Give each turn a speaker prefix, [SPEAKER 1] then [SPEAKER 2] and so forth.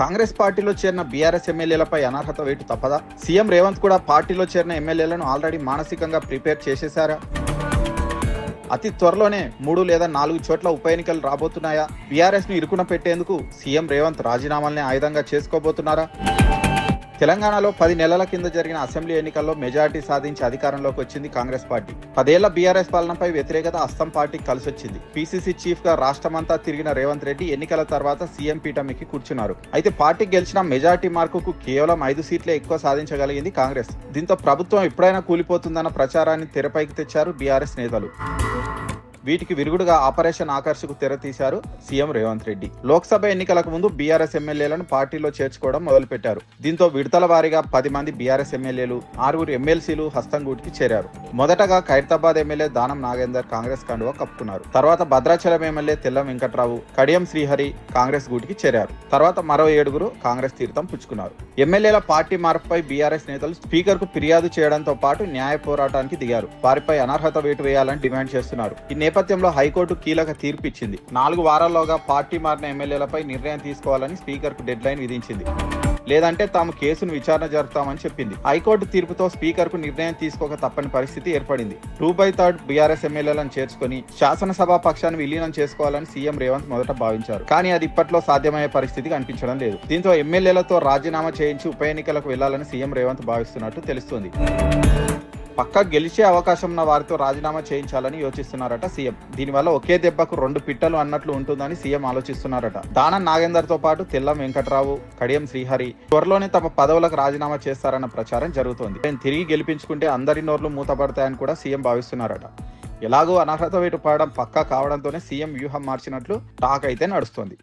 [SPEAKER 1] కాంగ్రెస్ పార్టీలో చేరిన బీఆర్ఎస్ ఎమ్మెల్యేలపై అనర్హత వేటు తప్పదా? సీఎం రేవంత్ కూడా పార్టీలో చేరిన ఎమ్మెల్యేలను ఆల్రెడీ మానసికంగా ప్రిపేర్ చేసేశారా? అతి త్వరలోనే 3 లేదా 4 చోట్ల ఉప ఎన్నికలు రాబోతున్నాయా? బీఆర్ఎస్ ను ఇరుకున పెట్టేందుకు సీఎం రేవంత్ రాజీనామాల్ని ఆయుధంగా చేసుకోబోతున్నారా? తెలంగాణలో 10 నెలల కింద జరిగిన అసెంబ్లీ ఎన్నికల్లో మెజారిటీ సాధించి అధికారంలోకి వచ్చింది కాంగ్రెస్ పార్టీ. 10 ఏళ్ల బీఆర్ఎస్ పాలనపై వ్యతిరేకత అస్తం పార్టీకి కలిసొచ్చింది. పీసీసీ చీఫ్ గా రాష్ట్రమంతా తిరిగిన రేవంత్ రెడ్డి ఎన్నికల తర్వాత సీఎం పీఠం ఎక్కి కూర్చున్నారు. అయితే పార్టీకి గెలిచిన మెజారిటీ మార్కుకు కేవలం 5 సీట్లే ఎక్కువ సాధించగలిగింది కాంగ్రెస్. దీంతో ప్రభుత్వం ఎప్పుడైనా కూలిపోతుందన్న ప్రచారాన్ని తెరపైకి తెచ్చారు బీఆర్ఎస్ నేతలు. వీటికి విరుగుడుగా ఆపరేషన్ ఆకర్షకు తెరతీశారు సీఎం రేవంత్ రెడ్డి. లోక్సభ ఎన్నికలకు ముందు బీఆర్ఎస్ ఎమ్మెల్యేలను పార్టీలో చేర్చుకోవడం మొదలుపెట్టారు. దీంతో విడతల వారీగా 10 మంది బీఆర్ఎస్ ఎమ్మెల్యేలు, 6 ఎమ్మెల్సీలు హస్తంగూటికి చేరారు. మొదటగా ఖైరతాబాద్ ఎమ్మెల్యే దానం నాగేందర్ కాంగ్రెస్ కండువా కప్పుకున్నారు. తర్వాత భద్రాచలం ఎమ్మెల్యే తెల్లం వెంకట్రావు, కడియం శ్రీహరి కాంగ్రెస్ గూటికి చేరారు. తర్వాత మరో 7 కాంగ్రెస్ తీర్థం పుచ్చుకున్నారు. ఎమ్మెల్యేల పార్టీ మార్పుపై బీఆర్ఎస్ నేతలు స్పీకర్ కు ఫిర్యాదు చేయడంతో పాటు న్యాయ పోరాటానికి దిగారు. వారిపై అనర్హత వేటు వేయాలని డిమాండ్ చేస్తున్నారు. ఈ నేపథ్యంలో హైకోర్టు కీలక తీర్పు ఇచ్చింది. 4 వారాల్లోగా పార్టీ మారిన ఎమ్మెల్యేలపై నిర్ణయం తీసుకోవాలని స్పీకర్ కు డెడ్ లైన్ విధించింది. లేదంటే తాము కేసును విచారణ జరుపుతామని చెప్పింది. హైకోర్టు తీర్పుతో స్పీకర్ కు నిర్ణయం తీసుకోక తప్పని పరిస్థితి ఏర్పడింది. 2/3 బీఆర్ఎస్ ఎమ్మెల్యేలను చేర్చుకుని శాసనసభ పక్షాన్ని విలీనం చేసుకోవాలని సీఎం రేవంత్ మొదట భావించారు. కానీ అది ఇప్పట్లో సాధ్యమయ్యే పరిస్థితి కనిపించడం లేదు. దీంతో ఎమ్మెల్యేలతో రాజీనామా చేయించి ఉప ఎన్నికలకు వెళ్లాలని సీఎం రేవంత్ భావిస్తున్నట్టు తెలుస్తోంది. పక్కా గెలిచే అవకాశం ఉన్న వారితో రాజీనామా చేయించాలని యోచిస్తున్నారట సీఎం. దీనివల్ల ఒకే దెబ్బకు 2 పిట్టలు అన్నట్లు ఉంటుందని సీఎం ఆలోచిస్తున్నారట. దానం నాగేందర్ తో పాటు తెల్లం వెంకట్రావు, కడియం శ్రీహరి త్వరలోనే తమ పదవులకు రాజీనామా చేస్తారన్న ప్రచారం జరుగుతోంది. తిరిగి గెలిపించుకుంటే అందరి నోర్లు మూతపడతాయని కూడా సీఎం భావిస్తున్నారట. ఎలాగో అనర్హత వేటు పడడం పక్కా కావడంతోనే సీఎం వ్యూహం మార్చినట్లు టాక్ అయితే నడుస్తోంది.